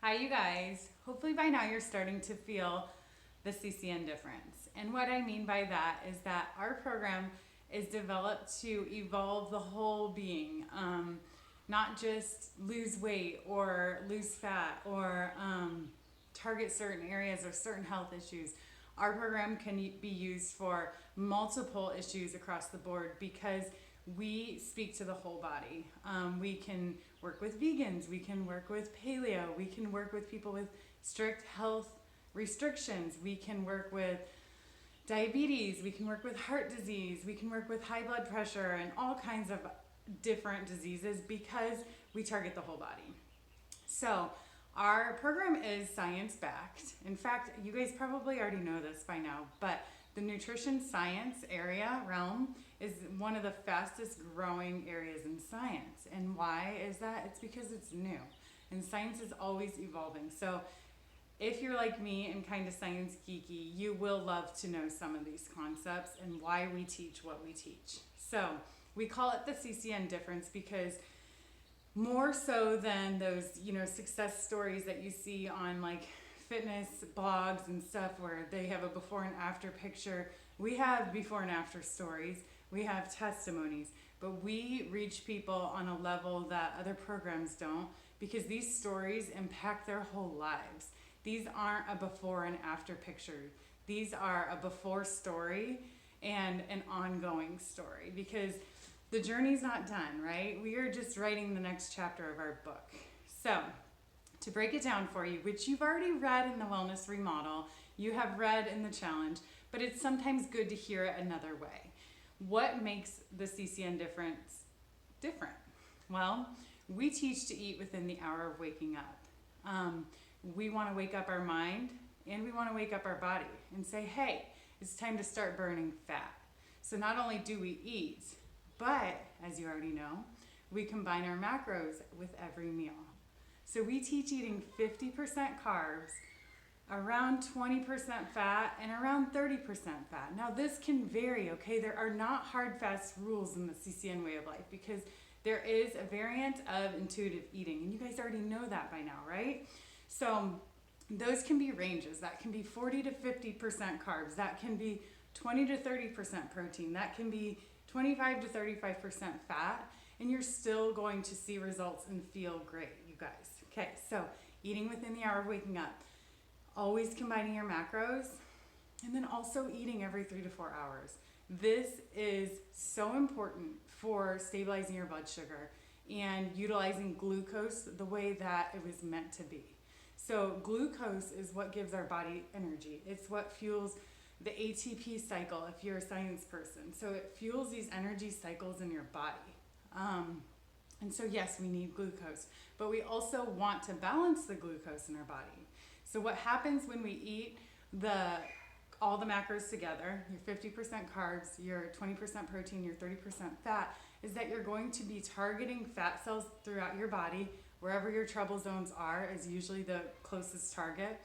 Hi, you guys. Hopefully by now you're starting to feel the CCN difference. And what I mean by that is that our program is developed to evolve the whole being, not just lose weight or lose fat or target certain areas or certain health issues. Our program can be used for multiple issues across the board because we speak to the whole body. We can work with vegans, we can work with paleo, we can work with people with strict health restrictions, we can work with diabetes, we can work with heart disease, we can work with high blood pressure and all kinds of different diseases because we target the whole body. So our program is science-backed. In fact, you guys probably already know this by now, but the nutrition science realm is one of the fastest growing areas in science. And why is that? It's because it's new. And science is always evolving. So if you're like me and kind of science geeky, you will love to know some of these concepts and why we teach what we teach. So we call it the CCN difference because more so than those, success stories that you see on like fitness blogs and stuff where they have a before and after picture, we have before and after stories, we have testimonies, but we reach people on a level that other programs don't because these stories impact their whole lives. These aren't a before and after picture. These are a before story and an ongoing story because the journey's not done, right? We are just writing the next chapter of our book. So, to break it down for you, which you've already read in the Wellness Remodel, you have read in the challenge, but it's sometimes good to hear it another way. What makes the CCN difference different? Well, we teach to eat within the hour of waking up. We want to wake up our mind and we want to wake up our body and say, hey, it's time to start burning fat. So not only do we eat, but as you already know, we combine our macros with every meal. So we teach eating 50% carbs, around 20% fat, and around 30% fat. Now this can vary, okay? There are not hard, fast rules in the CCN way of life because there is a variant of intuitive eating. And you guys already know that by now, right? So those can be ranges. That can be 40 to 50% carbs. That can be 20 to 30% protein. That can be 25 to 35% fat. And you're still going to see results and feel great, you guys. Okay, so eating within the hour of waking up. Always combining your macros. And then also eating every 3 to 4 hours. This is so important for stabilizing your blood sugar and utilizing glucose the way that it was meant to be. So glucose is what gives our body energy. It's what fuels the ATP cycle if you're a science person. So it fuels these energy cycles in your body. And so yes, we need glucose, but we also want to balance the glucose in our body. So what happens when we eat all the macros together, your 50% carbs, your 20% protein, your 30% fat, is that you're going to be targeting fat cells throughout your body. Wherever your trouble zones are is usually the closest target.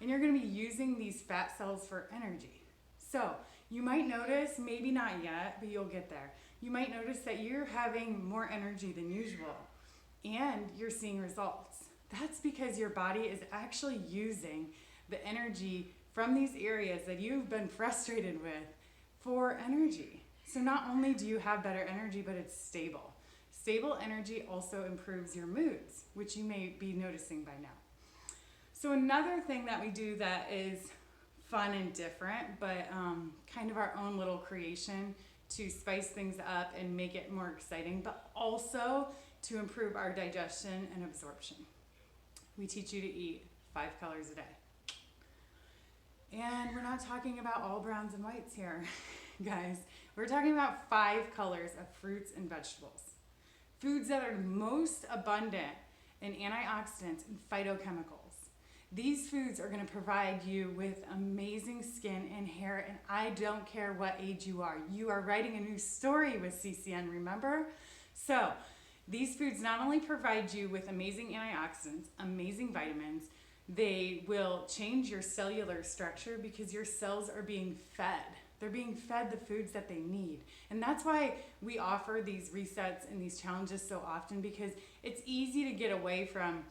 And you're going to be using these fat cells for energy. So you might notice, maybe not yet, but you'll get there. You might notice that you're having more energy than usual and you're seeing results. That's because your body is actually using the energy from these areas that you've been frustrated with for energy. So not only do you have better energy, but it's stable. Stable energy also improves your moods, which you may be noticing by now. So another thing that we do that is fun and different, but kind of our own little creation to spice things up and make it more exciting, but also to improve our digestion and absorption. We teach you to eat 5 colors a day. And we're not talking about all browns and whites here, guys. We're talking about 5 colors of fruits and vegetables. Foods that are most abundant in antioxidants and phytochemicals. These foods are going to provide you with amazing skin and hair, and I don't care what age you are. You are writing a new story with CCN, remember? So these foods not only provide you with amazing antioxidants, amazing vitamins, they will change your cellular structure because your cells are being fed. They're being fed the foods that they need. And that's why we offer these resets and these challenges so often, because it's easy to get away from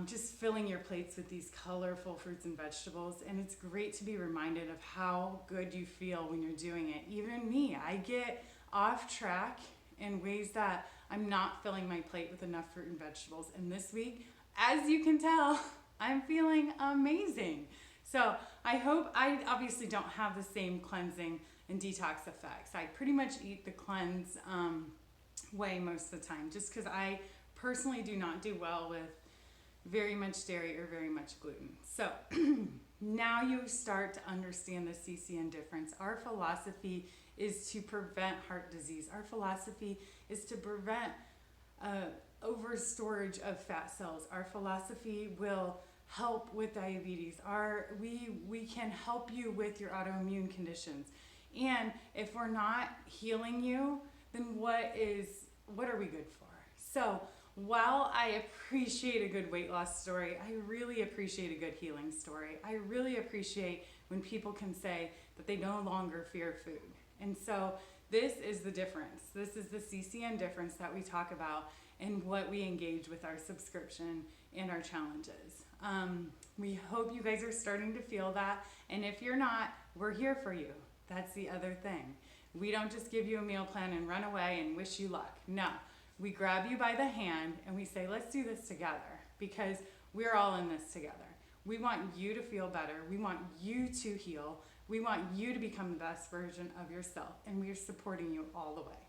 just filling your plates with these colorful fruits and vegetables. And it's great to be reminded of how good you feel when you're doing it. Even me, I get off track in ways that I'm not filling my plate with enough fruit and vegetables. And this week, as you can tell, I'm feeling amazing. So I hope, I obviously don't have the same cleansing and detox effects. I pretty much eat the cleanse way most of the time, just because I personally do not do well with very much dairy or very much gluten. So now you start to understand the CCN difference. Our philosophy is to prevent heart disease. Our philosophy is to prevent over storage of fat cells. Our philosophy will help with diabetes. We can help you with your autoimmune conditions. And if we're not healing you, then what are we good for? So while I appreciate a good weight loss story, I really appreciate a good healing story. I really appreciate when people can say that they no longer fear food. And so this is the difference. This is the CCN difference that we talk about and what we engage with our subscription and our challenges. We hope you guys are starting to feel that. And if you're not, we're here for you. That's the other thing. We don't just give you a meal plan and run away and wish you luck. No, we grab you by the hand and we say, let's do this together, because we're all in this together. We want you to feel better. We want you to heal. We want you to become the best version of yourself, and we are supporting you all the way.